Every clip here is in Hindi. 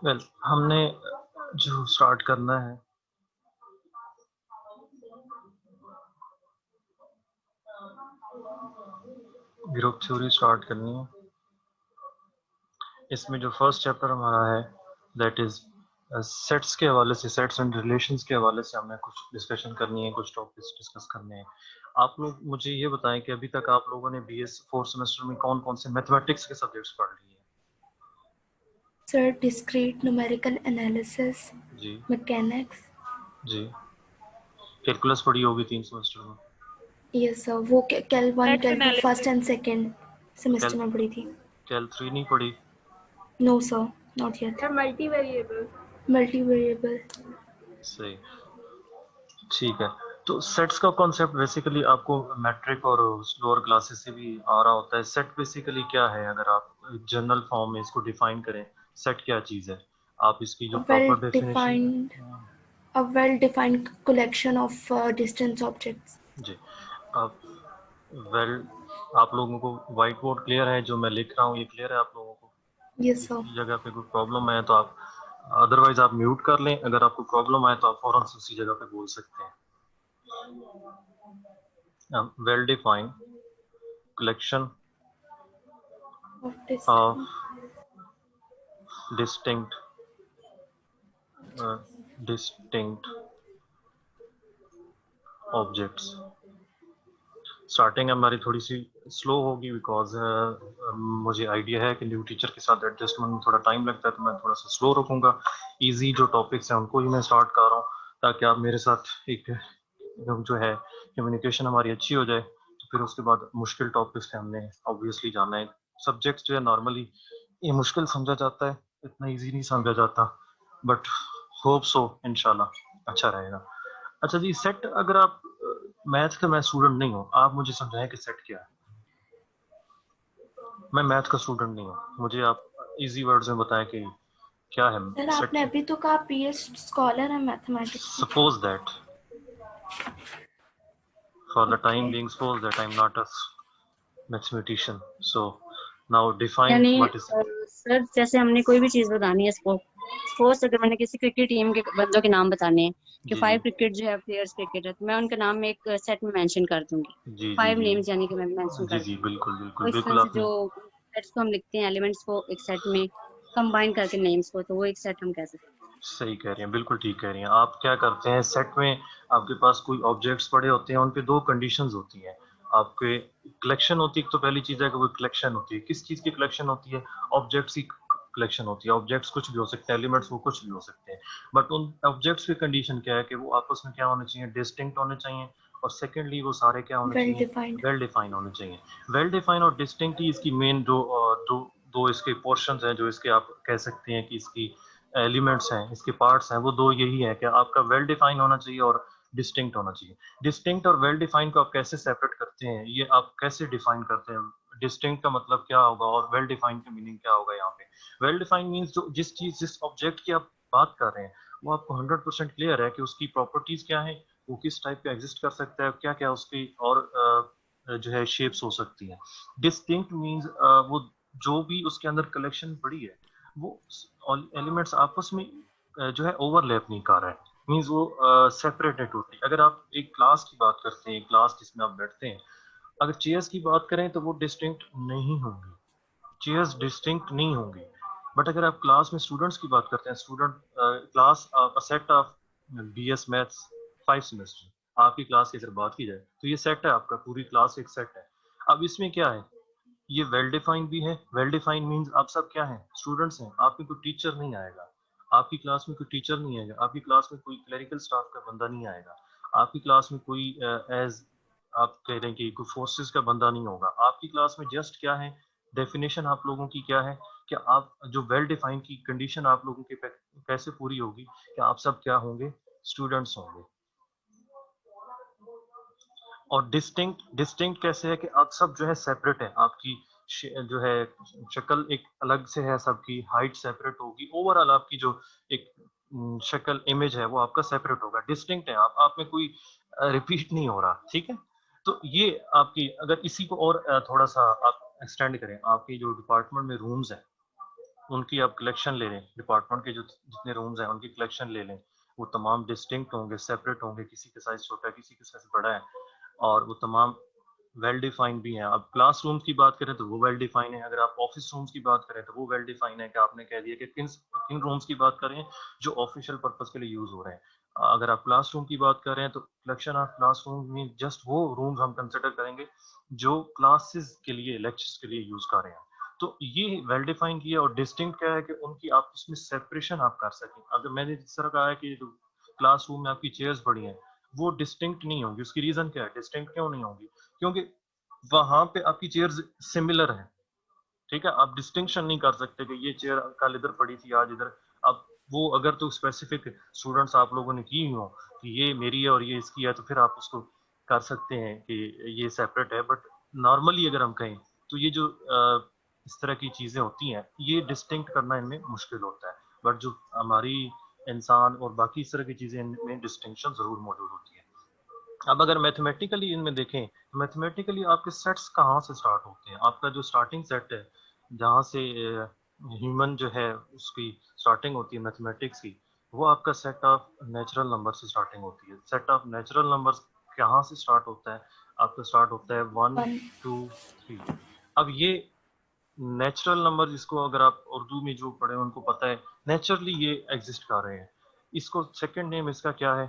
वेल हमने जो स्टार्ट करना है ग्रुप थ्योरी स्टार्ट करनी है। इसमें जो फर्स्ट चैप्टर हमारा है दैट इज सेट्स के हवाले से, सेट्स एंड रिलेशंस के हवाले से हमें कुछ डिस्कशन करनी है, कुछ टॉपिक्स डिस्कस करने हैं। आप लोग मुझे ये बताएं कि अभी तक आप लोगों ने बीएस फोर्थ सेमेस्टर में कौन कौन से मैथमेटिक्स के सब्जेक्ट्स पढ़ लिए हैं? सर डिस्क्रीट न्यूमेरिकल एनालिसिस, जी मैकेनिक्स। जी। कैलकुलस पढ़ी होगी 3 सेमेस्टर में। यस सर, वो cal 1, cal 2 first and second semester cal में पढ़ी थी। कैल 3 नहीं पढ़ी? No sir, not yet. Multi variable. Multi variable. सही, ठीक है। तो सेट्स का कॉन्सेप्ट बेसिकली आपको मैट्रिक और लोअर क्लासेस से भी आ रहा होता है। सेट बेसिकली क्या है, अगर आप जनरल फॉर्म में इसको डिफाइन करें, सेट क्या चीज़ है? आप इसकी जो proper definition. A well-defined collection of distance objects. जी, आप वेल आप लोगों को वाइट बोर्ड क्लियर है? जो मैं लिख रहा हूँ ये क्लियर है आप लोगों को? Yes, sir. किसी जगह पे कोई प्रॉब्लम है तो आप, अदरवाइज आप म्यूट कर लें। अगर आपको प्रॉब्लम आए तो आप फौरन से उसी जगह पे बोल सकते हैं। Well defined collection Of of distinct distinct objects। Starting हमारी थोड़ी सी स्लो होगी बिकॉज मुझे आइडिया है कि न्यू टीचर के साथ एडजस्टमेंट में थोड़ा टाइम लगता है, तो मैं थोड़ा सा स्लो रखूंगा। इजी जो टॉपिक्स हैं उनको ही मैं स्टार्ट कर रहा हूँ ताकि आप मेरे साथ एक जो है कम्युनिकेशन हमारी अच्छी हो जाए। तो फिर उसके बाद मुश्किल टॉपिक्स पे हमने ऑब्वियसली जाना है। सब्जेक्ट्स जो है नॉर्मली ये मुश्किल समझा जाता है, इतना इजी नहीं समझा जाता, बट होप सो इंशाल्लाह अच्छा रहेगा। अच्छा जी, सेट अगर आप मैथ का मैं स्टूडेंट नहीं हूँ, आप मुझे समझाएं कि सेट क्या है। मैं मैथ का स्टूडेंट नहीं हूँ, मुझे आप इजी वर्ड्स में बताएं कि क्या है सर सेट। आपने अभी तो कहा पीएच स्कॉलर है मैथमेटिक्स में। Suppose that for the time being, suppose that I am not a mathematician, so now define यानी व्हाट इज। सर जैसे हमने कोई भी चीज बतानी है, सपोज अगर मैंने किसी क्रिकेट टीम के बंदों के नाम बताने हैं कि जी 5 जी क्रिकेट जो है प्लेयर्स क्रिकेट है, तो मैं उनका नाम एक सेट में मेंशन कर दूंगी। जी जी 5 जी नेम्स यानी कि मैं मेंशन जी कर जी, दूंगी। बिल्कुल तो बिल्कुल इस तरह बिल्कुल से आपने जो सेट्स को हम लिखते हैं, एलिमेंट्स को एक सेट में कंबाइन करके नेम्स को, तो वो एक सेट हम कह सकते हैं। सही कह रही हैं, बिल्कुल ठीक कह रही हैं। आप क्या करते हैं सेट में, आपके पास कोई ऑब्जेक्ट्स पड़े होते हैं, उन पे दो कंडीशंस होती हैं। आपके कलेक्शन होती है, तो पहली चीज है कि वो कलेक्शन होती है। किस चीज की कलेक्शन होती है? ऑब्जेक्ट्स की कलेक्शन होती है। ऑब्जेक्ट्स कुछ भी हो सकते हैं, एलिमेंट्स वो कुछ भी हो सकते हैं, बट उन ऑब्जेक्ट्स की कंडीशन क्या है कि वो आपस में क्या होने चाहिए? डिस्टिंक्ट होने चाहिए। और सेकेंडली वो सारे क्या होने वेल चाहिए? डिफाइंड। वेल डिफाइन होने चाहिए। वेल डिफाइन और डिस्टिंक्ट ही इसकी मेन जो दो दो इसके पोर्शंस हैं, जो इसके आप कह सकते हैं कि इसकी एलिमेंट्स हैं, इसके पार्ट्स हैं, वो दो यही है कि आपका वेल डिफाइन होना चाहिए और डिस्टिंक्ट होना चाहिए। डिस्टिंक्ट और वेल डिफाइन को आप कैसे सेपरेट करते हैं, ये आप कैसे डिफाइन करते हैं? डिस्टिंक्ट का मतलब क्या होगा और वेल डिफाइन का मीनिंग क्या होगा यहाँ पे? वेल डिफाइन मीन्स जो जिस चीज जिस ऑब्जेक्ट की आप बात कर रहे हैं वो आपको 100% क्लियर है कि उसकी प्रॉपर्टीज क्या है, वो किस टाइप का एग्जिस्ट कर सकता है, क्या क्या उसकी और जो है शेप्स हो सकती हैं। डिस्टिंक्ट मीन्स वो जो भी उसके अंदर कलेक्शन पड़ी है वो एलिमेंट्स आपस में जो है ओवरलैप नहीं कर रहे हैं, मीन्स वो सेपरेट है टोटली। अगर आप एक क्लास की बात करते हैं, क्लास जिसमें आप बैठते हैं, अगर चेयर्स की बात करें तो वो डिस्टिंक्ट नहीं होंगी, चेयर्स डिस्टिंक्ट नहीं होंगी। बट अगर आप क्लास में स्टूडेंट्स की बात करते हैं, student class set of BS maths 5 semester, आपकी क्लास की अगर बात की जाए तो ये सेट है आपका, पूरी क्लास एक सेट है। अब इसमें क्या है, ये वेल डिफाइंड भी है। वेल डिफाइंड मींस आप सब क्या हैं? स्टूडेंट्स हैं। आप में कोई टीचर नहीं आएगा, आपकी क्लास में कोई टीचर नहीं आएगा, आपकी क्लास में कोई क्लरिकल स्टाफ का बंदा नहीं आएगा, आपकी क्लास में कोई एज आप कह रहे हैं कि कोई फोर्सेस का बंदा नहीं होगा। आपकी क्लास में जस्ट क्या है, डेफिनेशन आप लोगों की क्या है कि आप जो वेल डिफाइंड की कंडीशन आप लोगों की कैसे पूरी होगी कि आप सब क्या होंगे? स्टूडेंट्स होंगे। और डिस्टिंक्ट डिस्टिंक्ट कैसे है कि आप सब जो है सेपरेट है, आपकी जो है शक्ल एक अलग से है, सबकी हाइट सेपरेट होगी, ओवरऑल आपकी जो एक शक्ल इमेज है वो आपका सेपरेट होगा, डिस्टिंक्ट है, आप में कोई रिपीट नहीं हो रहा, ठीक है। तो ये आपकी, अगर इसी को और थोड़ा सा आप एक्सटेंड करें, आपकी जो डिपार्टमेंट में रूम्स हैं उनकी आप कलेक्शन ले लें, डिपार्टमेंट के जो जितने रूम्स हैं उनकी कलेक्शन ले लें, वो तमाम डिस्टिंक्ट होंगे, सेपरेट होंगे, किसी के साइज छोटा है, किसी के साइज बड़ा है, और वो तमाम वेल डिफाइंड भी हैं। अब क्लासरूम की बात करें तो वो वेल डिफाइंड है, अगर आप ऑफिस रूम्स की बात करें तो वो वेल डिफाइंड है कि आपने कह दिया कि किन किन रूम्स की बात करें जो ऑफिशियल पर्पज के लिए यूज हो रहे हैं। अगर आप क्लासरूम की बात कर रहे हैं तो कलेक्शन ऑफ क्लासरूम में जस्ट वो रूम्स हम कंसिडर करेंगे जो क्लासेस के लिए, लेक्चर्स के लिए यूज कर रहे हैं। तो ये वेल डिफाइन किया, और डिस्टिंक्ट क्या है कि उनकी आप उसमें सेपरेशन आप कर सकें। अगर मैंने जिस तरह कहा है कि जो क्लासरूम में आपकी चेयर्स पड़ी हैं वो डिस्टिंक्ट नहीं होंगी, उसकी रीजन क्या है, डिस्टिंक्ट क्यों नहीं होंगी, क्योंकि वहां पे आपकी चेयर्स सिमिलर है, ठीक है। आप डिस्टिंक्शन नहीं कर सकते कि ये चेयर कल इधर पड़ी थी आज इधर। अब वो अगर तो स्पेसिफिक स्टूडेंट्स आप लोगों ने की हो कि ये मेरी है और ये इसकी है, तो फिर आप उसको कर सकते हैं कि ये सेपरेट है। बट नॉर्मली अगर हम कहें तो ये जो इस तरह की चीजें होती हैं ये डिस्टिंक्ट करना इनमें मुश्किल होता है। बट जो हमारी इंसान और बाकी इस तरह की चीजें, इनमें डिस्टिंक्शन जरूर मौजूद होती है। अब अगर मैथमेटिकली इनमें देखें तो मैथमेटिकली आपके सेट्स कहाँ से स्टार्ट होते हैं, आपका जो स्टार्टिंग सेट है जहाँ से ह्यूमन जो है उसकी स्टार्टिंग होती है मैथमेटिक्स की, वो आपका सेट ऑफ नेचुरल नंबर से स्टार्टिंग होती है। सेट ऑफ नेचुरल नंबर्स कहाँ से स्टार्ट होता है, आपका स्टार्ट होता है 1 1 2 3। अब ये नेचुरल नंबर, जिसको अगर आप उर्दू में जो पढ़े उनको पता है, नेचुरली ये एग्जिस्ट कर रहे हैं। इसको सेकंड नेम इसका क्या है,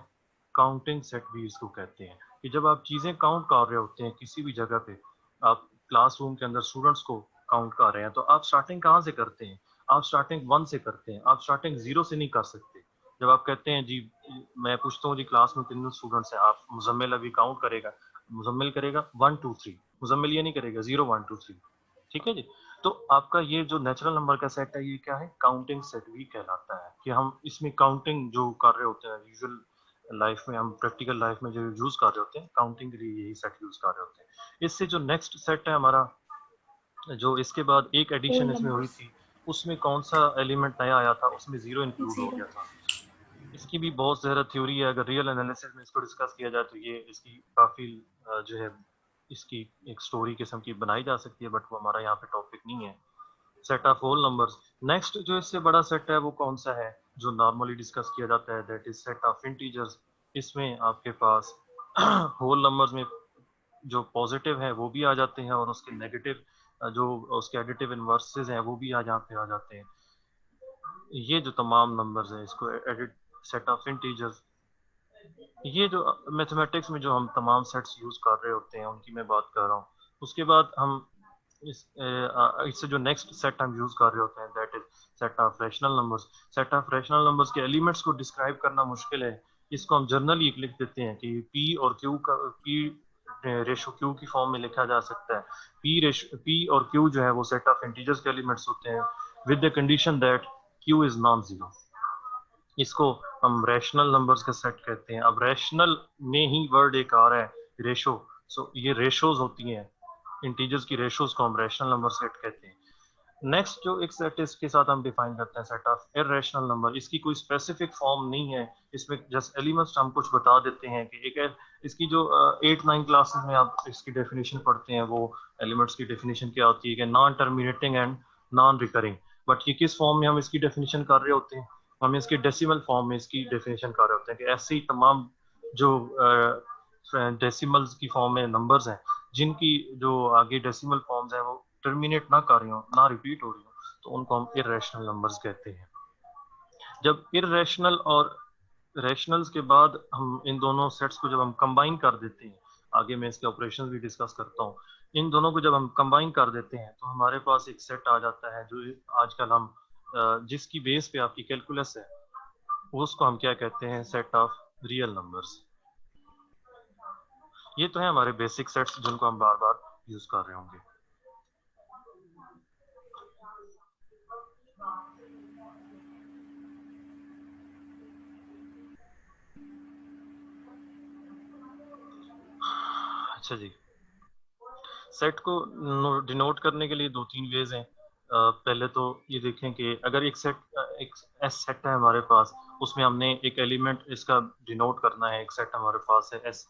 काउंटिंग सेट भी इसको कहते हैं। कि जब आप चीजें काउंट कर रहे होते हैं किसी भी जगह पे, आप क्लासरूम के अंदर स्टूडेंट्स को काउंट कर रहे हैं, तो आप स्टार्टिंग कहाँ से करते हैं, आप स्टार्टिंग 1 से करते हैं, आप स्टार्टिंग 0 से नहीं कर सकते। जब आप कहते हैं जी, मैं पूछता हूँ जी क्लास में कितने स्टूडेंट्स हैं, आप मुजम्मिल अभी काउंट करेगा, मुजम्मिल करेगा 1 2 3, मुजम्मिल ये नहीं करेगा 0 1 2 3, ठीक है जी। तो आपका ये जो नेचुरल नंबर का सेट है ये क्या है, काउंटिंग सेट भी कहलाता है। कि हम इसमें काउंटिंग जो कर रहे होते हैं यूजुअल लाइफ में, हम प्रैक्टिकल लाइफ में जो यूज कर रहे होते हैं काउंटिंग के लिए यही सेट यूज कर रहे होते हैं। इससे जो नेक्स्ट सेट है हमारा, जो इसके बाद एक whole एडिशन इसमें हुई numbers थी, उसमें कौन सा एलिमेंट नया आया था, उसमें जीरो इंक्लूड हो 0 गया था। इसकी भी बहुत ज़्यादा थ्योरी है, अगर रियल एनालिसिस में इसको डिस्कस किया जाए तो ये इसकी काफ़ी जो है इसकी एक स्टोरी किस्म की बनाई जा सकती है, बट वो हमारा यहाँ पे टॉपिक नहीं है। Set of whole numbers, next जो इससे बड़ा सेट है वो कौन सा है जो नॉर्मली डिस्कस किया जाता है, that is set of integers. इसमें आपके पास होल नंबर्स में जो पॉजिटिव है वो भी आ जाते हैं, और उसके नेगेटिव जो उसके एडिटिव इनवर्सेस हैं वो भी आ यहाँ पे आ जाते हैं। ये जो तमाम नंबर्स हैं इसको एडिट सेट ऑफ इंटीजर्स। ये जो मैथमेटिक्स में जो हम तमाम सेट्स यूज कर रहे होते हैं उनकी मैं बात कर रहा हूँ। उसके बाद हम इससे जो नेक्स्ट सेट हम यूज कर रहे होते हैं that is set of rational numbers. Set of rational numbers के एलिमेंट्स को डिस्क्राइब करना मुश्किल है, इसको हम जनरली लिख देते हैं कि पी और क्यू का, पी रेशो क्यू की फॉर्म में लिखा जा सकता है। पी और क्यू जो है वो सेट ऑफ इंटीजर्स के एलिमेंट्स होते हैं with the condition that Q is non zero. इसको हम रैशनल नंबर्स का सेट कहते हैं। अब रैशनल में ही वर्ड एक आ रहा है रेशो, सो ये रेशोज होती हैं, इंटीजर्स की रेशोज को हम रैशनल नंबर सेट कहते हैं। नेक्स्ट जो एक सेट इसके साथ हम डिफाइन करते हैं सेट ऑफ इररेशनल नंबर। इसकी कोई स्पेसिफिक फॉर्म नहीं है, इसमें जस्ट एलिमेंट्स हम कुछ बता देते हैं कि एक इसकी जो 8 9 क्लासेस में आप इसकी डेफिनेशन पढ़ते हैं, वो एलिमेंट्स की डेफिनेशन क्या होती है कि non terminating and non recurring. But ये किस फॉर्म में हम इसकी डेफिनेशन कर रहे होते हैं, हम इसके डेसिमल फॉर्म में इसकी डेफिनेशन कर रहे होते हैं कि ऐसे ही तमाम जो डेसिमल्स की फॉर्म में नंबर्स हैं जिनकी जो आगे डेसिमल फॉर्म्स हैं वो टर्मिनेट ना कर रही हो, ना रिपीट हो रही हो, तो उनको हम इररेशनल नंबर्स कहते हैं। जब इररेशनल और रैशनल्स के बाद हम इन दोनों सेट्स को जब हम कंबाइन कर देते हैं, आगे मैं इसके ऑपरेशंस भी डिस्कस करता हूँ, इन दोनों को जब हम कंबाइन कर देते हैं तो हमारे पास एक सेट आ जाता है जो आजकल हम जिसकी बेस पे आपकी कैलकुलस है उसको हम क्या कहते हैं, सेट ऑफ रियल नंबर्स। ये तो है हमारे बेसिक सेट्स जिनको हम बार बार यूज कर रहे होंगे। अच्छा जी, सेट को डिनोट करने के लिए दो तीन वेज हैं। पहले तो ये देखें कि अगर एक एस सेट है हमारे पास, उसमें हमने एक एलिमेंट इसका डिनोट करना है, एक सेट हमारे पास है एस,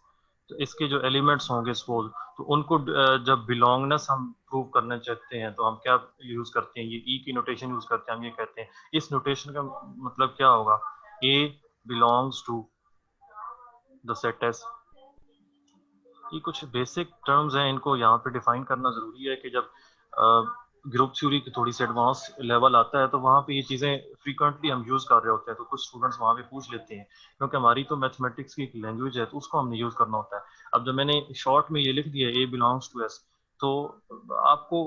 तो इसके जो एलिमेंट्स होंगे सपोज, तो उनको जब बिलोंगनेस हम प्रूव करना चाहते हैं तो हम क्या यूज करते हैं, ये ई की नोटेशन यूज करते हैं। हम ये कहते हैं इस नोटेशन का मतलब क्या होगा, a belongs to the set S. ये कुछ बेसिक टर्म्स हैं, इनको यहाँ पे डिफाइन करना जरूरी है कि जब ग्रुप थ्योरी की थोड़ी सी एडवांस लेवल आता है तो वहाँ पे ये चीज़ें फ्रीक्वेंटली हम यूज़ कर रहे होते हैं, तो कुछ स्टूडेंट्स वहाँ पे पूछ लेते हैं, क्योंकि हमारी तो मैथमेटिक्स की एक लैंग्वेज है तो उसको हमने यूज़ करना होता है। अब जब मैंने शॉर्ट में ये लिख दिया ए बिलोंग्स टू एस, तो आपको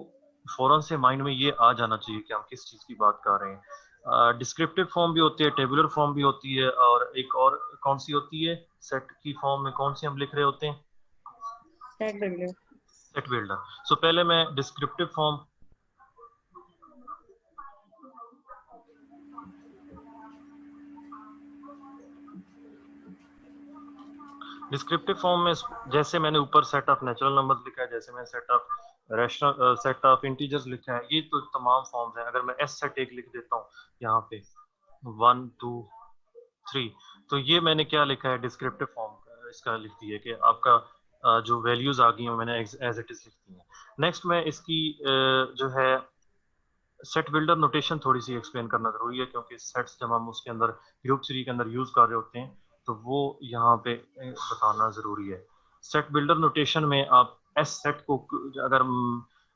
फौरन से माइंड में ये आ जाना चाहिए कि हम किस चीज़ की बात कर रहे हैं। डिस्क्रिप्टिव फॉर्म भी होती है, टेबुलर फॉर्म भी होती है, और एक और कौन सी होती है सेट की फॉर्म में, कौन सी हम लिख रहे होते हैं, set builder. Set builder. So पहले मैं डिस्क्रिप्टिव फॉर्म, डिस्क्रिप्टिव फॉर्म में जैसे मैंने ऊपर सेट ऑफ नेचुरल नंबर्स लिखा है, जैसे मैंने set of rational set of integers लिखा है, ये तो तमाम फॉर्म्स हैं। अगर मैं एस सेट एक लिख देता हूँ यहाँ पे 1 2 3, तो ये मैंने क्या लिखा है, डिस्क्रिप्टिव फॉर्म इसका लिख दिया कि आपका जो वैल्यूज आ गई हैं मैंने एज इट इज लिख दी है। नेक्स्ट में इसकी जो है सेट बिल्डर नोटेशन थोड़ी सी एक्सप्लेन करना जरूरी है, क्योंकि सेट्स जब हम उसके अंदर ग्रुप थ्री के अंदर यूज कर रहे होते हैं तो वो यहाँ पे बताना जरूरी है। सेट बिल्डर नोटेशन में आप एस सेट को, अगर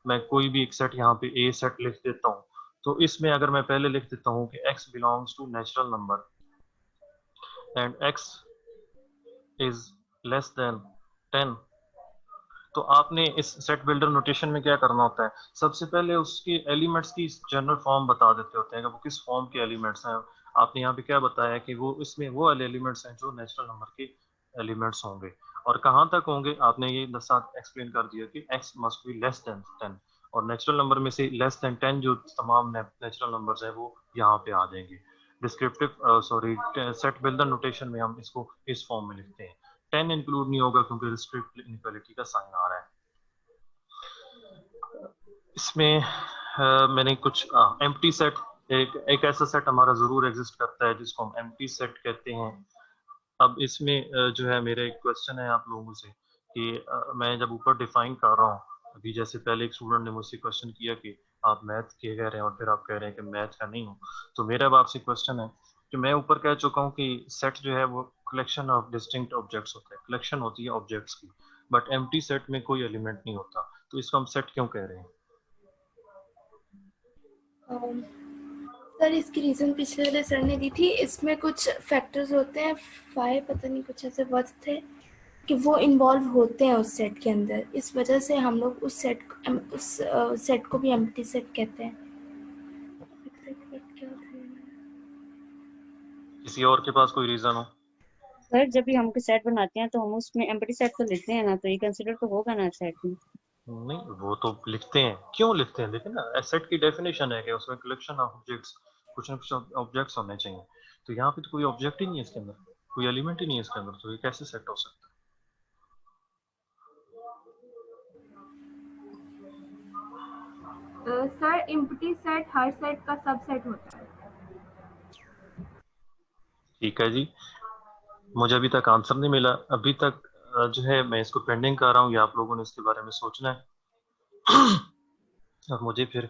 मैं कोई भी एक सेट यहाँ पे ए सेट लिख देता हूँ, तो इसमें अगर मैं पहले लिख देता हूँ कि x belongs to natural number and x is less than 10, तो आपने इस सेट बिल्डर नोटेशन में क्या करना होता है, सबसे पहले उसके एलिमेंट्स की जनरल फॉर्म बता देते होते हैं कि वो किस फॉर्म के एलिमेंट्स हैं। आपने यहाँ पे क्या बताया कि वो इसमें वो वाले एलिमेंट्स हैं जो नेचुरल नंबर के एलिमेंट्स होंगे, और कहाँ तक होंगे आपने ये साथ एक्सप्लेन कर दिया कि x must be less than 10, और नेचुरल नंबर में से लेस देन 10 जो तमाम नेचुरल नंबर्स हैं वो यहाँ पे आ जाएंगे। Descriptive sorry set builder notation में हम इसको इस फॉर्म में लिखते हैं। 10 इंक्लूड नहीं होगा क्योंकि रिस्ट्रिक्ट इनइक्वालिटी का साइन आ रहा है इसमें। मैंने कुछ एम्प्टी सेट, एक ऐसा सेट हमारा जरूर एग्जिस्ट करता है जिसको हम एम्प्टी सेट कहते हैं। अब इसमें जो है मेरा एक क्वेश्चन है आप लोगों से कि मैं जब ऊपर डिफाइन कर रहा हूँ, अभी जैसे पहले एक स्टूडेंट ने मुझसे क्वेश्चन किया कि आप मैथ के कह रहे हैं और फिर आप कह रहे हैं कि मैथ का नहीं हूँ, तो मेरा अब आपसे क्वेश्चन है कि मैं ऊपर कह चुका हूँ कि सेट जो है वो कलेक्शन ऑफ डिस्टिंक्ट ऑब्जेक्ट्स होता है, कलेक्शन होती है ऑब्जेक्ट्स की, बट एम्प्टी सेट में कोई एलिमेंट नहीं होता, तो इसको हम सेट क्यों कह रहे हैं? सर इसकी रीजन पिछले वाले सर ने दी थी, इसमें कुछ फैक्टर्स होते हैं, 5 पता नहीं कुछ ऐसे वर्ड्स थे कि वो इन्वॉल्व होते हैं उस सेट के अंदर, इस वजह से हम लोग उस सेट को भी एम्प्टी सेट कहते हैं। किसी और के पास कोई रीजन हो? सर जब भी हम कोई सेट बनाते हैं तो हम उसमें एम्प्टी सेट तो लिखते हैं ना, तो ये कंसिडर तो होगा ना सेट में। नहीं, वो तो लिखते हैं, क्यों लिखते हैं, देखिए ना सेट की डेफिनेशन है कि उसमें कलेक्शन ऑफ ऑब्जेक्ट्स, कुछ ना कुछ ऑब्जेक्ट्स होने चाहिए, तो यहाँ पे तो कोई ऑब्जेक्ट ही नहीं है इसके अंदर, कोई एलिमेंट ही नहीं है इसके अंदर, तो ये कैसे सेट हो सकता है? सर एम्प्टी सेट हर सेट का सबसेट होता है। ठीक है जी, मुझे अभी तक आंसर नहीं मिला, अभी तक जो है मैं इसको पेंडिंग कर रहा हूँ, या आप लोगों ने इसके बारे में सोचना है और मुझे फिर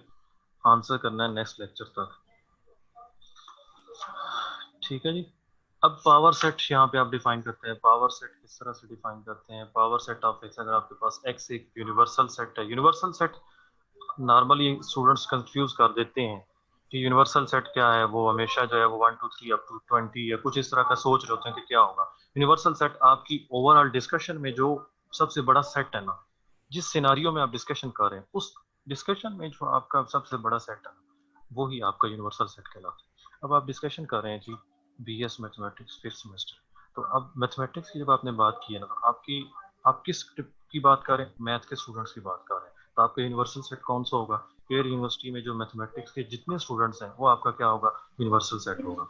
आंसर करना है नेक्स्ट लेक्चर तक। ठीक है जी। अब पावर सेट यहाँ पे आप डिफाइन करते हैं, पावर सेट किस तरह से डिफाइन करते हैं, पावर सेट ऑफ एक्स, अगर आपके पास एक्स एक यूनिवर्सल सेट है, universal set normally students confuse कर देते हैं कि यूनिवर्सल सेट क्या है, वो हमेशा जो है वो 1 2 3 अप टू 20 या कुछ इस तरह का सोच रहे होते हैं कि क्या होगा। यूनिवर्सल सेट आपकी ओवरऑल डिस्कशन में जो सबसे बड़ा सेट है ना, जिस सिनारियो में आप डिस्कशन कर रहे हैं उस डिस्कशन में जो आपका सबसे बड़ा सेट है वो ही आपका यूनिवर्सल सेट कहलाता है। अब आप डिस्कशन कर रहे हैं जी BS मैथमेटिक्स 5th सेमेस्टर, तो अब मैथमेटिक्स की जब आपने बात की है ना, आप किस की बात कर रहे हैं, मैथ के स्टूडेंट्स की बात कर रहे हैं, तो आपका यूनिवर्सल सेट कौन सा होगा, एयर यूनिवर्सिटी में जो मैथमेटिक्स के जितने स्टूडेंट्स हैं वो आपका क्या होगा, यूनिवर्सल सेट होगा।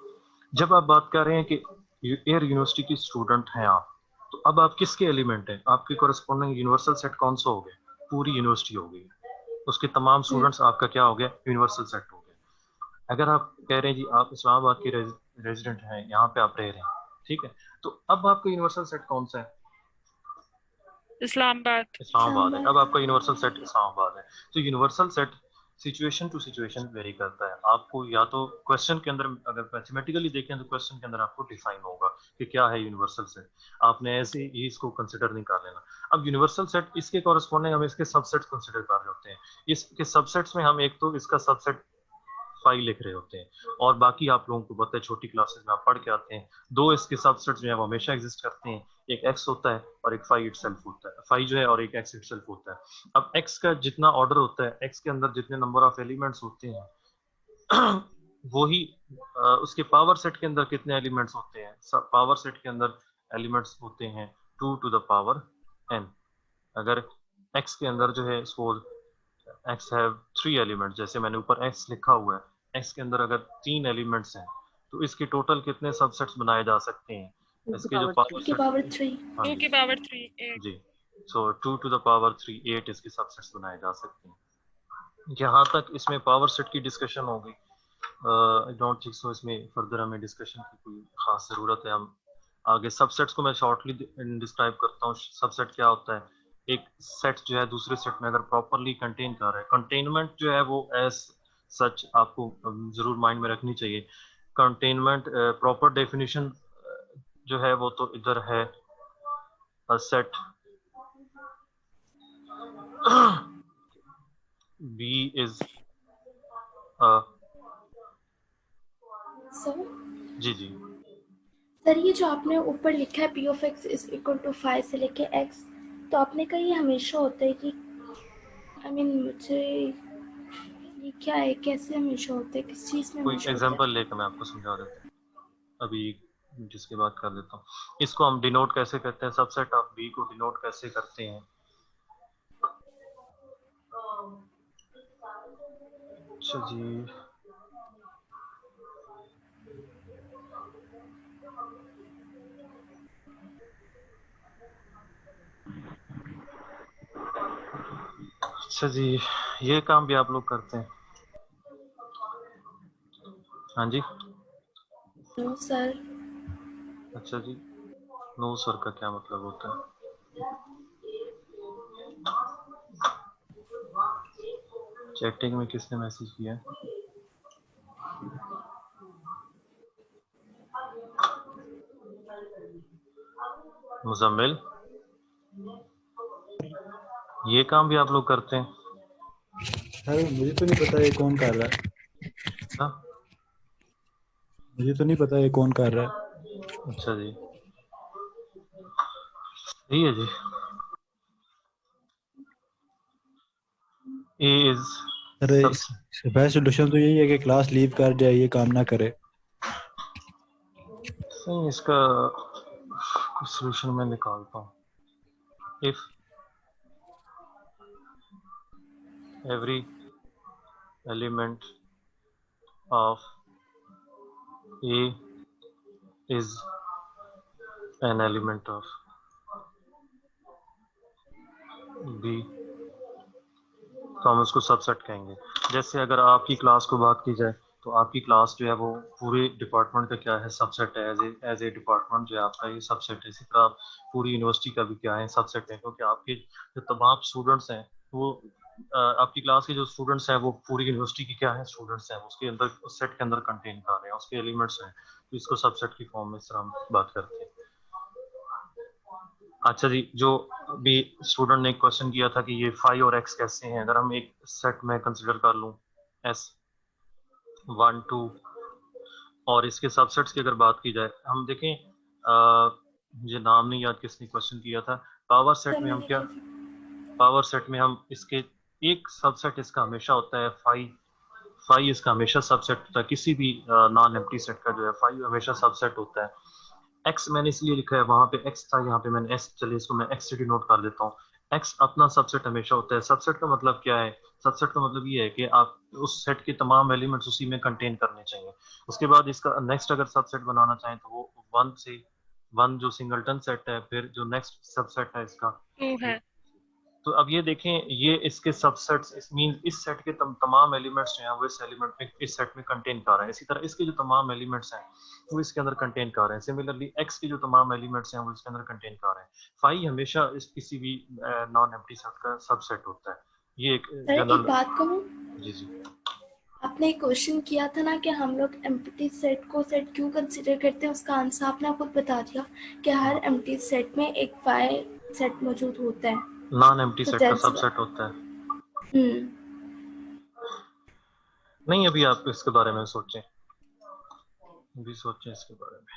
जब आप बात कर रहे हैं कि एयर यूनिवर्सिटी की स्टूडेंट हैं आप, तो अब आप किसके एलिमेंट हैं, आपके कोरस्पोंडिंग यूनिवर्सल सेट कौन सा हो गया, पूरी यूनिवर्सिटी हो गई, उसके तमाम स्टूडेंट्स आपका क्या हो गया, यूनिवर्सल सेट हो गया। अगर आप कह रहे हैं जी आप इस्लामाबाद के रेजिडेंट हैं, यहाँ पे आप रह रहे हैं, ठीक है, तो अब आपका यूनिवर्सल सेट कौन सा है? इस्लामाबाद। इस्लामाबाद है। अब इस्लामाबाद। आपका यूनिवर्सल सेट इस्लामाबाद है। तो universal set situation to situation vary करता है। आपको या तो क्वेश्चन के अंदर अगर मैथमेटिकली देखें तो क्वेश्चन के अंदर आपको डिफाइन होगा कि क्या है यूनिवर्सल सेट, आपने ऐसे ही इसको कंसिडर नहीं कर लेना। अब यूनिवर्सल सेट इसके कॉरेस्पॉन्डिंग हम इसके सबसेट्स कंसिडर कर रहे होते हैं। इसके सबसेट्स में हम एक तो इसका सबसेट फाइव लिख रहे होते हैं, और बाकी आप लोगों को पता है छोटी क्लासेस में आप पढ़ के आते हैं, दो इसके सबसेट्स जो है वो हमेशा एग्जिस्ट करते हैं, एक एक्स होता है और एक फाइव इटसेल्फ होता है, फाइव जो है और एक एक्स इटसेल्फ होता है। अब एक्स का जितना ऑर्डर होता है, एक्स के अंदर जितने नंबर ऑफ एलिमेंट्स होते हैं वही उसके पावर सेट के अंदर कितने एलिमेंट्स होते हैं, पावर सेट के अंदर एलिमेंट्स होते हैं 2 to the power n। अगर x के अंदर जो है सपोज x हैव 3 एलिमेंट्स, जैसे मैंने ऊपर x लिखा हुआ है, x के अंदर अगर 3 एलिमेंट्स हैं तो इसके टोटल कितने सबसेट्स बनाए जा सकते हैं, इसके जो पावर 2 की पावर 3। हाँ 2 जी की पावर 3 8। जी, सो 2 to the power 3 8 इसके सबसेट्स बनाए जा सकते हैं। यहाँ तक इसमें पावर सेट की डिस्कशन हो गई। आई डोंट थिंक सो इसमें फर्दर हमें डिस्कशन की कोई खास ज़रूरत है। हम आगे सबसेट्स को मैं शॉर्टली डिस्क्राइब करता हूँ। सबसेट क्या होता है, एक सेट जो है दूसरे सेट में अगर प्रॉपरली कंटेन कर रहा है, कंटेनमेंट जो है वो एज सच आपको ज़रूर माइंड में रखनी चाहिए। कंटेनमेंट प्रॉपर डेफिनेशन जो है वो तो इधर है, सेट बी इज सर जी सर ये जो आपने ऊपर लिखा है p of x is equal to 5 से लेके x, तो आपने कहा ये हमेशा होता है कि मुझे ये क्या है, कैसे हमेशा होता है, किस चीज में कोई हमेशा होता एग्जांपल लेकर मैं आपको समझा देता हूँ, अभी जिसकी बात कर लेता हूँ। इसको हम डिनोट कैसे करते हैं, सबसेट ऑफ बी को डिनोट कैसे करते हैं। अच्छा जी, अच्छा जी, ये काम भी आप लोग करते हैं? हाँ जी, है? No sir. अच्छा जी, नो सर का क्या मतलब होता है? चैटिंग में किसने मैसेज किया? मुजम्मिल, ये काम भी आप लोग करते हैं? सर मुझे तो नहीं पता ये कौन कर रहा है, अच्छा मुझे तो नहीं पता ये कौन कर रहा है। अच्छा जी, सही है जी। A is sir best solution तो यही है कि क्लास लीव कर जाए, ये काम ना करे। नहीं, इसका कुछ सोल्यूशन मैं निकालता हूँ। If every element of A is an element of B, तो हम उसको सबसेट कहेंगे। जैसे अगर आपकी क्लास को बात की जाए तो आपकी क्लास जो है वो पूरे डिपार्टमेंट का क्या है, सबसेट है। एज ए डिपार्टमेंट जो है आपका ये सबसेट है। इसी तरह पूरी यूनिवर्सिटी का भी क्या है, सबसेट है, क्योंकि आपके जो तमाम स्टूडेंट्स हैं वो आपकी क्लास के जो स्टूडेंट्स हैं वो पूरी यूनिवर्सिटी की क्या है, स्टूडेंट्स हैं, उसके अंदर उस सेट के अंदर कंटेन कर रहे हैं, उसके एलिमेंट्स हैं, तो इसको सबसेट की फॉर्म में इस तरह हम बात करते हैं। अच्छा जी, जो भी स्टूडेंट ने क्वेश्चन किया था कि ये 5 और x कैसे हैं, अगर हम एक सेट में कंसिडर कर लूं s 1 2, और इसके सबसेट्स की अगर बात की जाए, हम देखें मुझे नाम नहीं याद किसने क्वेश्चन किया था। पावर सेट में हम क्या, पावर सेट में हम इसके एक सबसेट इसका हमेशा होता है 5, 5 इसका हमेशा सबसेट होता है। किसी भी नॉन एम्प्टी सेट का जो है 5 हमेशा सबसेट होता है। x मैंने इसलिए लिखा है, वहां पे x था, यहाँ पे मैंने s, चलिए इसको मैं x से डिनोट कर देता हूँ। x अपना सबसेट हमेशा होता है। सबसेट का मतलब क्या है, सबसेट का मतलब ये है कि आप उस सेट के तमाम एलिमेंट्स उसी में कंटेन करने चाहिए। उसके बाद इसका नेक्स्ट अगर सबसेट बनाना चाहें तो वो 1 से 1 जो सिंगलटन सेट है, फिर जो नेक्स्ट सबसेट है इसका 2 है। तो अब ये देखें, ये इसके सबसेट्स, इस मीन इस सेट के तमाम एलिमेंट्स जो हैं वो इस एलिमेंट में, इस सेट में कंटेन कर रहे हैं। इसी तरह इसके जो तमाम एलिमेंट्स हैं वो इसके अंदर कंटेन कर रहे हैं। सिमिलरली एक्स के जो तमाम एलिमेंट्स हैं वो इसके अंदर कंटेन कर रहे हैं। फाई हमेशा इस किसी भी नॉन एम्प्टी सेट का सबसेट होता है। ये एक सर एक जनरल। बात कहूँ, जी जी। आपने एक क्वेश्चन किया था ना कि हम लोग एम्प्टी सेट को सेट क्यों कंसीडर करते हैं, उसका आंसर आपने खुद बता दिया कि हर एम्प्टी सेट में एक फाई सेट मौजूद होता है। नॉन एम्प्टी तो सेट का that's why- सबसेट होता है। हम्म, नहीं, अभी आप इसके बारे में सोचें, अभी सोचें इसके बारे में,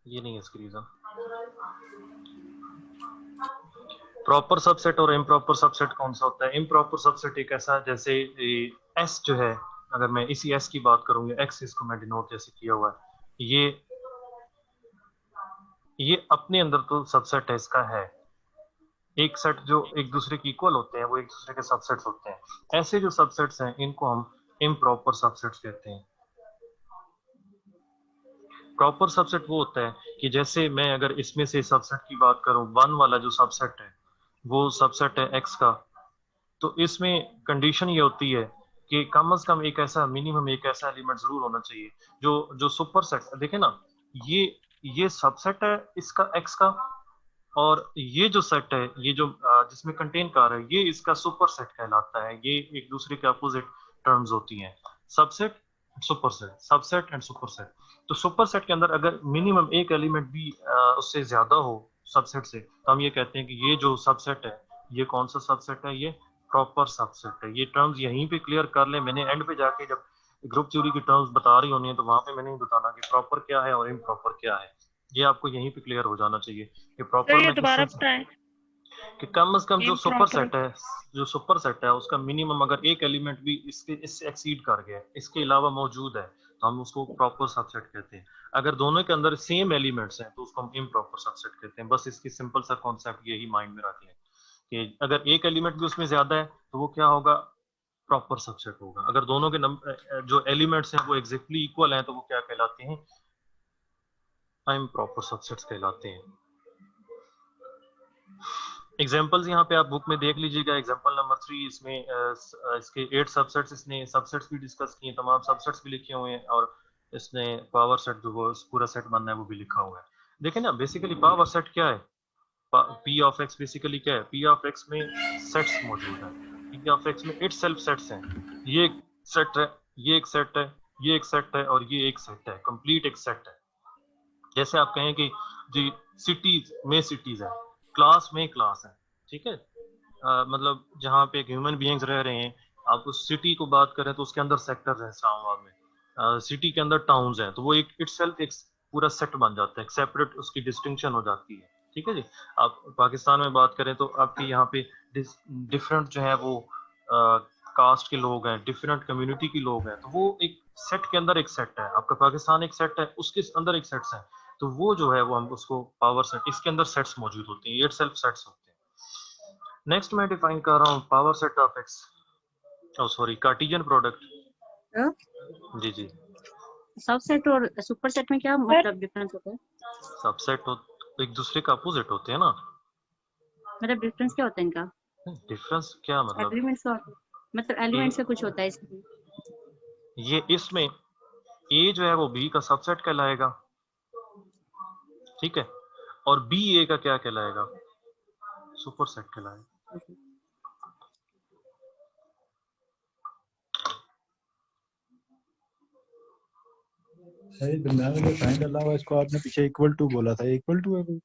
ये नहीं है इसकी रीजन। प्रॉपर सबसेट और इम्प्रॉपर सबसेट कौन सा होता है? इम्प्रॉपर सबसेट एक ऐसा, जैसे एस जो है, अगर मैं इसी एस की बात करूंगी, एक्स इसको मैं डिनोट जैसे किया हुआ है, ये अपने अंदर तो सबसेट है इसका है। एक सेट जो एक दूसरे के इक्वल होते हैं वो एक दूसरे के सबसेट्स होते हैं। ऐसे जो सबसेट्स हैं इनको हम इम्प्रॉपर सबसेट्स कहते हैं। प्रॉपर सबसेट वो होता है कि जैसे मैं अगर इसमें से सबसेट की बात करूं, वन वाला जो सबसेट है वो सबसेट है एक्स का, तो इसमें कंडीशन ये होती है कि कम से कम एक ऐसा मिनिमम एक ऐसा एलिमेंट जरूर होना चाहिए जो जो सुपर सेट, देखे ना, ये सबसेट है इसका एक्स का, और ये जो सेट है, ये जो जिसमें कंटेन कार है, ये इसका सुपर सेट कहलाता है। ये एक दूसरे के अपोजिट टर्म्स होती हैं, subset, super set, subset and super set. तो सुपर सेट के अंदर अगर मिनिमम एक एलिमेंट भी उससे ज्यादा हो सबसेट से, तो हम ये कहते हैं कि ये जो सबसेट है, ये कौन सा सबसेट है? ये प्रॉपर सबसेट है। ये टर्म्स यहीं पे क्लियर कर ले, मैंने एंड पे जाके जब ग्रुप थ्योरी की टर्म्स बता रही होनी है तो वहां पे मैंने नहीं बताना कि प्रॉपर क्या है और इम्प्रॉपर क्या है। ये आपको यहीं पे क्लियर हो जाना चाहिए कि प्रॉपर में किस सेंस कि कम से कम जो सुपर सेट है, जो सुपर सेट है उसका मिनिमम अगर एक एलिमेंट भी इससे एक्सीड कर गया, इसके अलावा मौजूद है, तो हम उसको प्रॉपर सबसेट कहते हैं। अगर दोनों के अंदर सेम एलिमेंट्स हैं तो उसको हम इम्प्रॉपर सबसेट कहते हैं। बस इसकी सिंपल सा कॉन्सेप्ट यही माइंड में रख लें कि अगर एक एलिमेंट भी उसमें ज्यादा है तो वो क्या होगा? प्रॉपर सबसेट होगा। अगर दोनों के जो एलिमेंट्स हैं वो एग्जैक्टली इक्वल हैं तो वो क्या कहलाते हैं? इम्प्रॉपर सबसेट्स कहलाते हैं। एग्जांपल्स यहाँ पे आप बुक में देख लीजिएगा। एग्जांपल नंबर 3, इसमें इसके 8 सबसेट्स, इसने सबसेट्स भी डिस्कस किए, तमाम सबसेट्स भी लिखे हुए हैं, और इसने पावर सेट जो वो पूरा सेट बनना है वो भी लिखा हुआ है। देखें ना, बेसिकली पावर सेट क्या है? पी ऑफ एक्स बेसिकली क्या है? पी ऑफ एक्स में सेट्स मौजूद हैं, पी ऑफ एक्स में इटसेल्फ सेट्स हैं। ये एक सेट है, ये एक सेट है, ये एक सेट है, और ये एक सेट है, कंप्लीट एक सेट है। जैसे आप कहें कि जी सिटीज में सिटीज है, क्लास में क्लास है, ठीक है, मतलब जहाँ पे ह्यूमन बीइंग्स रह रहे हैं, आप उस सिटी को बात करें तो उसके अंदर सेक्टर्स हैं इस्लामाबाद में, सिटी के अंदर टाउन्स हैं, तो वो एक इटसेल्फ एक पूरा सेट बन जाता है, सेपरेट उसकी डिस्टिंक्शन हो जाती है। ठीक है जी। आप पाकिस्तान में बात करें तो आपके यहाँ पे डिफरेंट जो है वो कास्ट के लोग हैं, डिफरेंट कम्युनिटी के लोग हैं, तो वो एक सेट के अंदर एक सेट है। आपका पाकिस्तान एक सेट है, उसके अंदर एक सेट्स है, तो वो जो है वो हम उसको पावर सेट, इसके अंदर सेट्स मौजूद होते हैं, इटसेल्फ सेट्स होते हैं। नेक्स्ट मैं डिफाइन कर रहा हूँ power set of x, sorry, Cartesian product. जी जी। सबसेट और सुपर सेट में क्या मतलब डिफरेंस होता है? सबसेट तो एक दूसरे का अपोजिट होते हैं ना। मतलब डिफरेंस क्या होता है इनका? डिफरेंस क्या मतलब? एलिमेंट्स का मतलब एलिमेंट्स का कुछ होता है इसमें? ये इसमें ए जो है वो बी का सबसेट कहलाएगा, ठीक है, और बी ए का क्या कहलाएगा? सुपर सेट कहलाएगा। सही, दरम्यान में जो साइन डाला हुआ है इसको आपने पीछे इक्वल टू बोला था, इक्वल टू है कोई?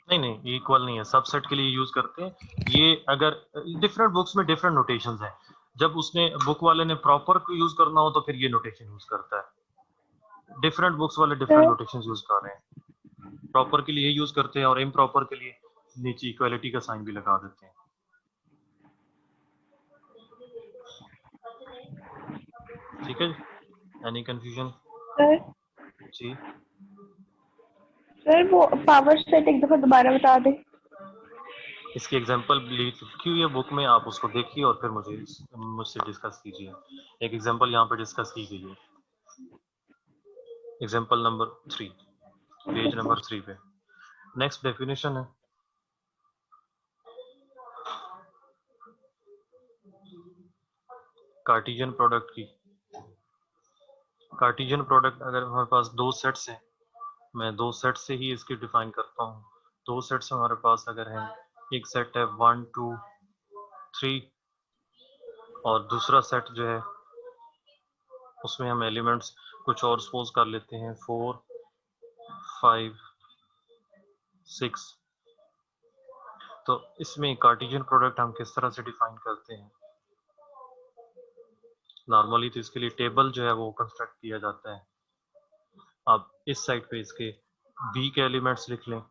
नहीं नहीं, इक्वल नहीं है, सबसेट के लिए यूज करते हैं ये। अगर डिफरेंट बुक्स में डिफरेंट नोटेशंस हैं, जब उसने बुक वाले ने प्रॉपर को यूज करना हो तो फिर ये नोटेशन यूज करता है। डिफरेंट बुक्स वाले डिफरेंट नोटेशन यूज कर रहे हैं। प्रॉपर के लिए यूज करते हैं और इम्प्रॉपर के लिए नीचे इक्वालिटी का साइन भी लगा देते हैं। ठीक है, एनी कंफ्यूजन? सर जी, सर वो पावर सेट एक दफा दोबारा बता दे। इसकी एग्जांपल लिखी हुई है बुक में, आप उसको देखिए और फिर मुझसे डिस्कस कीजिए। एक एग्जांपल यहाँ पे डिस्कस की गई है, एग्जांपल नंबर 3, पेज नंबर 3 पे। नेक्स्ट डेफिनेशन है, कार्टेशियन प्रोडक्ट की। कार्टेशियन प्रोडक्ट अगर हमारे पास दो सेट्स हैं, मैं दो सेट से ही इसकी डिफाइन करता हूँ। दो सेट्स हमारे पास अगर हैं, एक सेट है 1 2 3 और दूसरा सेट जो है उसमें हम एलिमेंट्स कुछ और सपोज कर लेते हैं 4 5 6। तो इसमें कार्टेशियन प्रोडक्ट हम किस तरह से डिफाइन करते हैं? नॉर्मली तो इसके लिए टेबल जो है वो कंस्ट्रक्ट किया जाता है। आप इस साइड पे इसके बी के एलिमेंट्स लिख लें।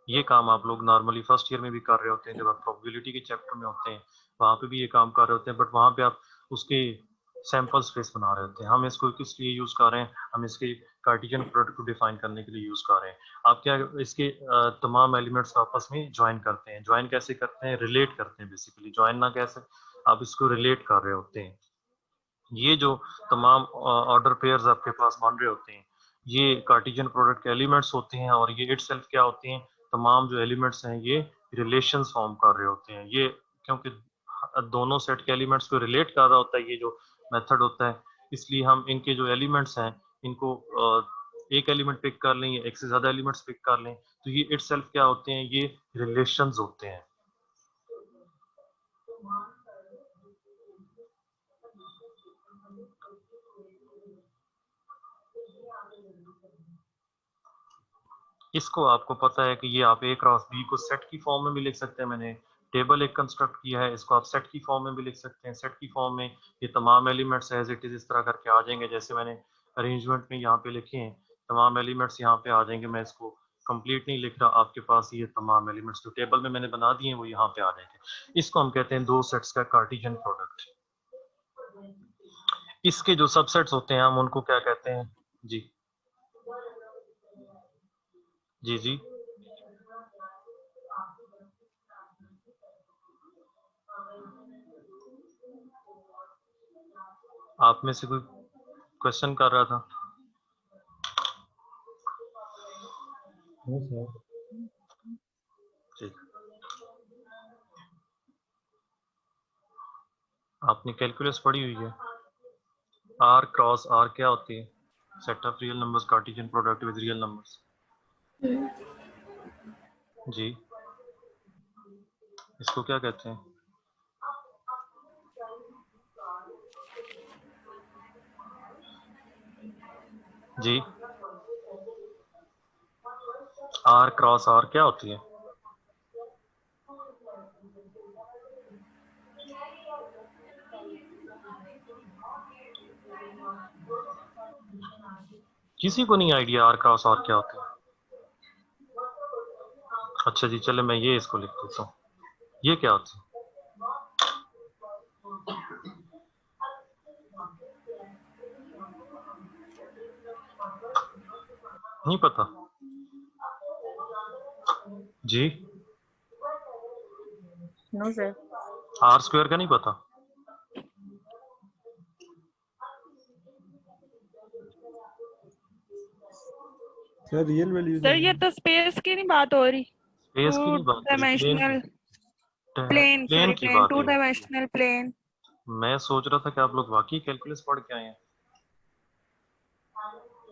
ये काम आप लोग नॉर्मली फर्स्ट ईयर में भी कर रहे होते हैं, जब आप प्रोबेबिलिटी के चैप्टर में होते हैं वहाँ पे भी ये काम कर रहे होते हैं, बट वहाँ पे आप उसके सैंपल स्पेस बना रहे होते हैं। हम इसको किस लिए यूज कर रहे हैं? हम इसके कार्टेशियन प्रोडक्ट को डिफाइन करने के लिए यूज कर रहे हैं। आप क्या इसके तमाम एलिमेंट्स आपस में ज्वाइन करते हैं। ज्वाइन कैसे करते हैं? रिलेट करते हैं। बेसिकली ज्वाइन ना कैसे, आप इसको रिलेट कर रहे होते हैं। ये जो तमाम ऑर्डर पेयर्स आपके पास बन रहे होते हैं, ये कार्टेशियन प्रोडक्ट के एलिमेंट्स होते हैं, और ये इटसेल्फ क्या होते हैं? तमाम जो एलिमेंट्स हैं ये रिलेशंस फॉर्म कर रहे होते हैं। ये क्योंकि दोनों सेट के एलिमेंट्स को रिलेट कर रहा होता है ये जो मेथड होता है, इसलिए हम इनके जो एलिमेंट्स हैं इनको एक एलिमेंट पिक कर लें या एक से ज्यादा एलिमेंट्स पिक कर लें, तो ये इटसेल्फ क्या होते हैं? ये रिलेशंस होते हैं। इसको आपको पता है कि ये आप ए क्रॉस बी को सेट की फॉर्म में भी लिख सकते हैं। मैंने टेबल एक कंस्ट्रक्ट किया है, इसको आप सेट की फॉर्म में भी लिख सकते हैं। सेट की फॉर्म में ये तमाम एलिमेंट्स एज इट इज इस तरह करके आ जाएंगे जैसे मैंने अरेंजमेंट में यहाँ पे लिखे हैं। तमाम एलिमेंट्स यहाँ पे आ जाएंगे। मैं इसको कंप्लीट नहीं लिख रहा, आपके पास ये तमाम एलिमेंट्स जो टेबल में मैंने बना दिए हैं वो यहाँ पे आ जाएंगे। इसको हम कहते हैं दो सेट्स का कार्टेशियन प्रोडक्ट। इसके जो सबसेट्स होते हैं हम उनको क्या कहते हैं? जी जी जी आप में से कोई क्वेश्चन कर रहा था? No sir. ठीक। आपने कैलकुलस पढ़ी हुई है? आर क्रॉस आर क्या होती है? Set of real numbers cartesian product with real numbers. जी, इसको क्या कहते हैं? जी, आर क्रॉस आर क्या होती है? किसी को नहीं आइडिया आर क्रॉस आर क्या होती है? अच्छा जी, चले मैं ये इसको लिख देता हूँ। ये क्या होती है? नहीं पता जी? No sir. आर स्क्वायर का नहीं पता? सर रियल वैल्यू सर ये तो स्पेस की नहीं बात हो रही, स्पेस की टू नहीं बात हो रही, डायमेंशनल प्लेन प्लेन, की प्लेन बात टू है। Dimensional plane. मैं सोच रहा था कि आप लोग वाकई कैलकुलस पढ़ के आए हैं।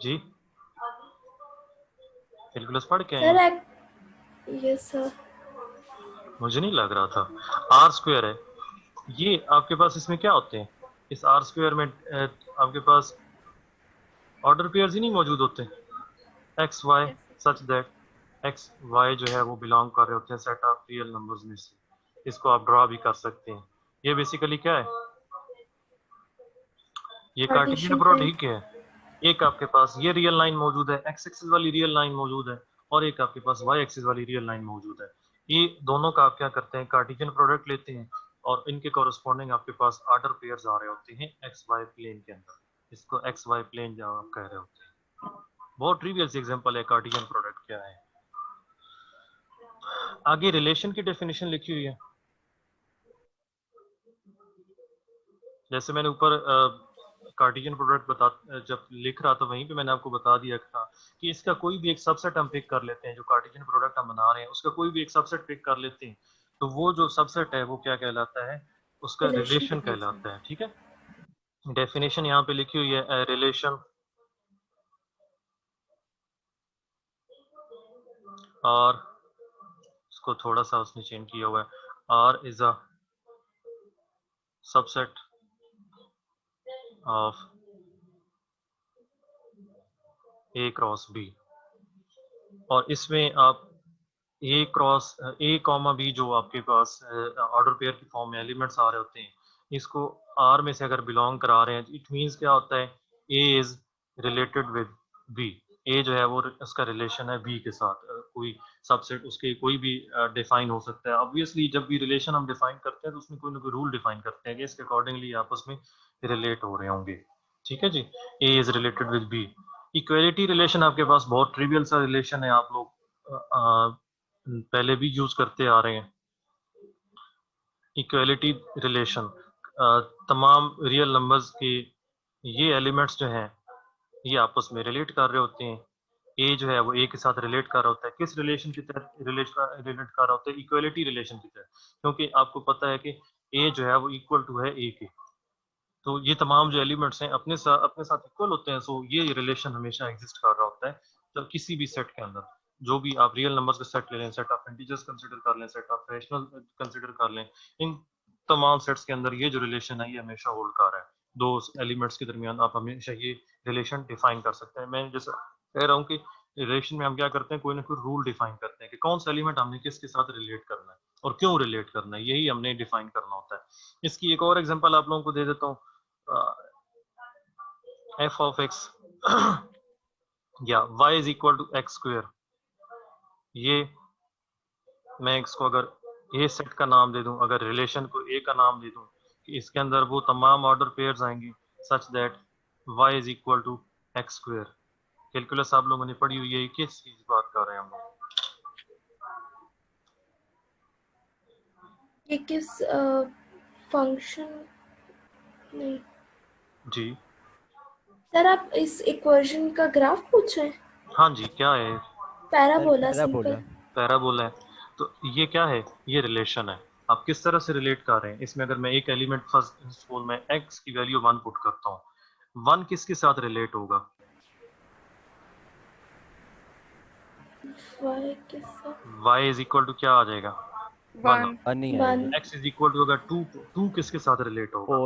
जी, कैलकुलस पढ़ के आए हैं? Sir yes sir. मुझे नहीं लग रहा था। आर स्क्वायर है ये, आपके पास इसमें क्या होते हैं? इस आर स्क्वायर में आपके पास ऑर्डर पेयर्स ही नहीं मौजूद होते, x y, such that x y जो है वो बिलोंग कर रहे होते हैं सेट ऑफ रियल नंबर्स में से। इसको आप ड्रॉ भी कर सकते हैं। ये बेसिकली क्या है? ये कार्टेशियन प्रोडक्ट है। एक आपके पास ये रियल लाइन मौजूद है, एक्स एक्सिस वाली रियल लाइन मौजूद है, और एक आपके पास वाई एक्सिस वाली रियल लाइन मौजूद है। ये दोनों का आप क्या करते हैं? कार्टेशियन प्रोडक्ट लेते हैं, और इनके कॉरेस्पॉन्डिंग आपके पास ऑर्डर पेयर्स आ रहे होते हैं एक्स वाई प्लेन के अंदर। इसको एक्स वाई प्लेन जो आप कह रहे होते हैं। बहुत ट्रिवियल सी एग्जांपल है कार्टेशियन प्रोडक्ट क्या है। आगे रिलेशन की डेफिनेशन लिखी हुई है, जैसे मैंने ऊपर कार्टेशियन प्रोडक्ट जब लिख रहा था वहीं पे मैंने आपको बता दिया था कि इसका कोई भी एक सबसेट हम पिक कर लेते हैं। जो कार्टेशियन प्रोडक्ट हम बना रहे हैं उसका कोई भी एक सबसेट पिक कर लेते हैं, तो वो जो सबसेट है वो क्या कहलाता है? उसका Relation रिलेशन कहलाता कहलाता है। ठीक है, डेफिनेशन यहाँ पे लिखी हुई है, रिलेशन और इसको थोड़ा सा उसने चेंज किया हुआ है, R is a subset of A cross B. और इसमें आप A cross A comma B जो आपके पास ऑर्डर पेयर की फॉर्म में एलिमेंट्स आ रहे होते हैं, इसको आर में से अगर बिलोंग करा रहे हैं, इट मींस क्या होता है, ए इज रिलेटेड विद बी। ए जो है वो उसका रिलेशन है बी के साथ। कोई सबसेट उसके कोई भी डिफाइन हो सकता है। ऑब्वियसली जब भी रिलेशन हम डिफाइन करते हैं तो उसमें कोई ना कोई रूल डिफाइन करते हैं कि इसके अकॉर्डिंगली आपस में रिलेट हो रहे होंगे। ठीक है जी, A is related with B. Equality relation आपके पास बहुत ट्रिवियल सा रिलेशन है, आप लोग पहले भी यूज करते आ रहे हैं। इक्वलिटी रिलेशन, तमाम रियल नंबर्स के ये एलिमेंट्स जो हैं ये आपस में रिलेट कर रहे होते हैं। ए जो है वो ए के साथ रिलेट कर रहा होता है, किस रिलेशन की तरह रिलेट कर रहा होता है, इक्वलिटी रिलेशन की तरह, क्योंकि आपको पता है कि ए जो है वो इक्वल टू है ए के। तो ये तमाम जो एलिमेंट्स हैं अपने साथ इक्वल होते हैं, सो ये रिलेशन हमेशा एग्जिस्ट कर रहा होता है। तो किसी भी सेट के अंदर जो भी आप रियल नंबर्स का सेट ले लें, सेट ऑफ इंटीजर्स कंसीडर कर लें, सेट ऑफ रैशनल कंसीडर कर लें, इन तमाम सेट्स के अंदर ये जो रिलेशन है ये हमेशा होल्ड कर रहा है। दो एलिमेंट्स के दरमियान आप हमेशा ये रिलेशन डिफाइन कर सकते हैं। मैं जैसे कह रहा हूँ कि रिलेशन में हम क्या करते हैं, कोई ना कोई रूल डिफाइन करते हैं कि कौन सा एलिमेंट हमने किसके साथ रिलेट करना है और क्यों रिलेट करना है, यही हमने डिफाइन करना होता है। इसकी एक और एग्जांपल आप लोगों को दे देता हूँ, एफ ऑफ एक्स या y is equal to x square. ये मैं इसको अगर ए सेट का नाम दे दूं, अगर रिलेशन को ए का नाम दे दूं, कि इसके अंदर वो तमाम ऑर्डर पेयर्स आएंगे such that y is equal to x square. Calculus आप लोगों ने पढ़ी हुई है, किस चीज की बात कर रहे हैं हम लोग? ये किस फंक्शन नहीं जी सर, आप इस इक्वेशन का ग्राफ पूछ रहे हैं? हाँ जी, क्या है? Parabola, simple. पैराबोला है। तो ये क्या है? ये रिलेशन है। आप किस तरह से रिलेट कर रहे हैं इसमें? अगर मैं एक एलिमेंट फर्स्ट सपोज मैं x की वैल्यू 1 पुट करता हूँ, 1 किसके साथ रिलेट होगा? y के साथ y इज इक्वल टू क्या आ जाएगा? 1। One. x is equal to अगर 2 किसके साथ रिलेट होगा?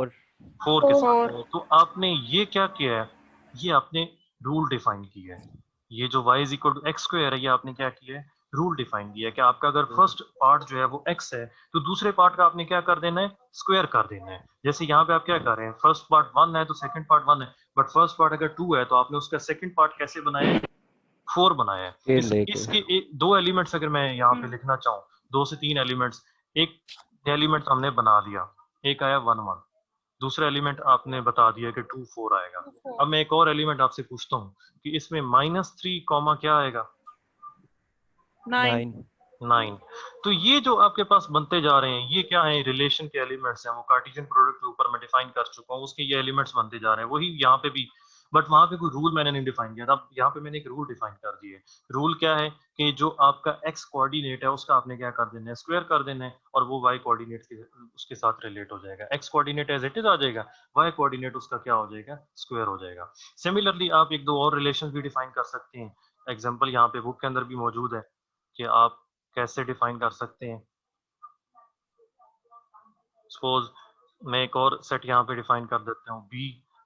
4 के Four। साथ। तो आपने ये क्या किया है, ये आपने रूल डिफाइन किया है। ये जो y is equal to x square है, ये आपने क्या किया है, रूल डिफाइन किया है कि आपका अगर फर्स्ट पार्ट जो है वो x है तो दूसरे पार्ट का आपने क्या कर देना है, स्क्वायर कर देना है। जैसे यहाँ पे आप क्या कर रहे हैं, फर्स्ट पार्ट 1 है तो सेकंड पार्ट 1 है, बट फर्स्ट पार्ट अगर 2 है तो आपने उसका सेकंड पार्ट कैसे बनाया है, 4 बनाया है। इसके दो एलिमेंट्स अगर मैं यहाँ पे लिखना चाहूँ, 2 से 3 एलिमेंट्स, एक एलिमेंट हमने बना दिया, एक आया 1 1, दूसरा एलिमेंट आपने बता दिया कि 2 4 आएगा। अब मैं एक और एलिमेंट आपसे पूछता हूँ कि इसमें -3 कॉमा क्या आएगा? 9। तो ये जो आपके पास बनते जा रहे हैं ये क्या है, रिलेशन के एलिमेंट्स हैं। वो कार्टेशियन प्रोडक्ट के ऊपर मैं डिफाइन कर चुका हूँ, उसके ये एलिमेंट्स बनते जा रहे हैं, वही यहाँ पे भी। बट वहां पे कोई रूल मैंने नहीं डिफाइन किया था, यहाँ पे मैंने एक रूल डिफाइन कर दिए। रूल क्या है कि जो आपका x कोऑर्डिनेट है उसका आपने क्या कर देना है, स्क्वायर कर देना है, और वो y कोऑर्डिनेट उसके साथ रिलेट हो जाएगा। x coordinate as it is आ जाएगा, y कोऑर्डिनेट उसका क्या हो जाएगा, स्क्वायर हो जाएगा। सिमिलरली आप एक दो और रिलेशन भी डिफाइन कर सकते हैं। एग्जाम्पल यहाँ पे बुक के अंदर भी मौजूद है कि आप कैसे डिफाइन कर सकते हैं। सपोज मैं एक और सेट यहाँ पे डिफाइन कर देता हूँ,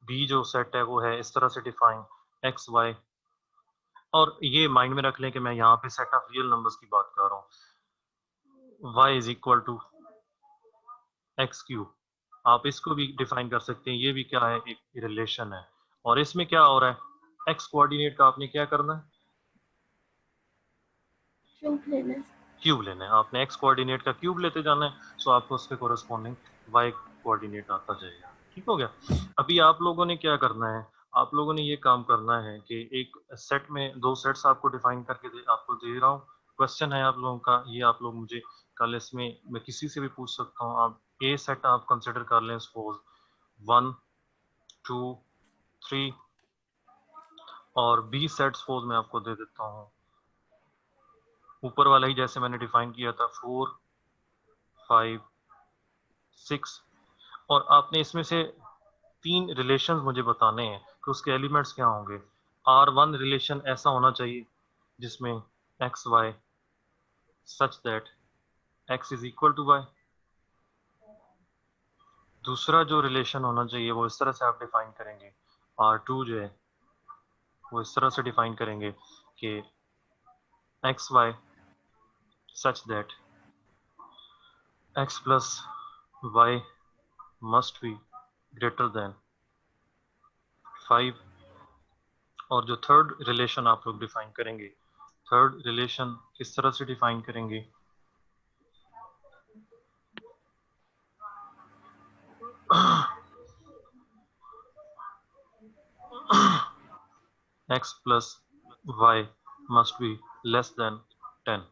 बी जो सेट है वो है इस तरह से डिफाइन, एक्स वाई, और ये माइंड में रख लें कि मैं यहाँ पे सेट ऑफ रियल नंबर्स की बात कर रहा हूँ, y is equal to x cube. आप इसको भी डिफाइन कर सकते हैं, ये भी क्या है, एक रिलेशन है। और इसमें क्या हो रहा है, एक्स कोऑर्डिनेट का आपने क्या करना है, क्यूब लेना है। क्यूब लेना है। आपने एक्स कोऑर्डिनेट का क्यूब लेते जाना है, सो आपको उसके कोरस्पॉन्डिंग वाई कोऑर्डिनेट आता जाएगा। ठीक हो गया। अभी आप लोगों ने क्या करना है, आप लोगों ने ये काम करना है कि एक सेट में दो सेट्स आपको डिफाइन करके आपको दे रहा हूँ। क्वेश्चन है आप लोगों का, ये आप लोग मुझे कल इसमें मैं किसी से भी पूछ सकता हूँ। आप ए सेट आप कंसिडर कर लें, सपोज 1 2 3, और बी सेट सपोज मैं आपको दे देता हूँ ऊपर वाला ही, जैसे मैंने डिफाइन किया था, 4 5 6 और आपने इसमें से 3 रिलेशंस मुझे बताने हैं कि उसके एलिमेंट्स क्या होंगे। R1 रिलेशन ऐसा होना चाहिए जिसमें x y such that x is equal to y. दूसरा जो रिलेशन होना चाहिए वो इस तरह से आप डिफाइन करेंगे, R2 जो है वो इस तरह से डिफाइन करेंगे कि x y such that x plus y must be greater than 5। और जो थर्ड रिलेशन आप लोग डिफाइन करेंगे, थर्ड रिलेशन किस तरह से डिफाइन करेंगे, x plus y must be less than 10।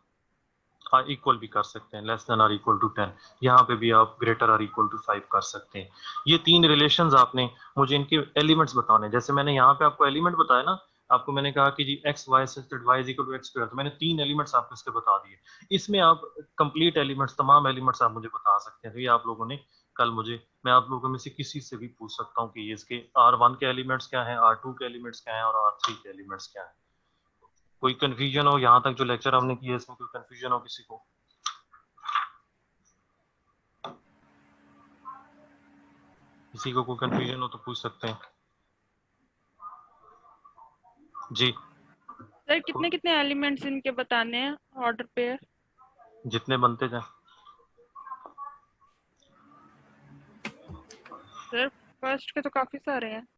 Equal भी कर सकते हैं, less than or equal to 10। यहाँ पे भी आप ग्रेटर आर इक्वल टू 5 कर सकते हैं। ये 3 रिलेशंस आपने मुझे इनके एलिमेंट्स बताने। जैसे मैंने यहाँ पे आपको एलिमेंट बताया ना, आपको मैंने कहा कि जी x y such that y is equal to x square, तो मैंने 3 एलिमेंट्स आपको इसके बता दिए। इसमें आप कंप्लीट एलिमेंट्स, तमाम एलिमेंट्स आप मुझे बता सकते हैं। तो ये आप लोगों ने कल मुझे, मैं आप लोगों में से किसी से भी पूछ सकता हूँ कि ये इसके R1 के एलिमेंट्स क्या हैं, R2 के एलिमेंट्स क्या हैं और R3 के एलिमेंट्स क्या हैं। कोई कंफ्यूजन हो, यहाँ तक जो लेक्चर हमने किया इसमें कोई कंफ्यूजन हो किसी को? किसी को कोई कंफ्यूजन हो तो पूछ सकते हैं जी। सर कितने कितने एलिमेंट्स इनके बताने हैं ऑर्डर पेयर? जितने बनते जाए। सर फर्स्ट के तो काफी सारे हैं।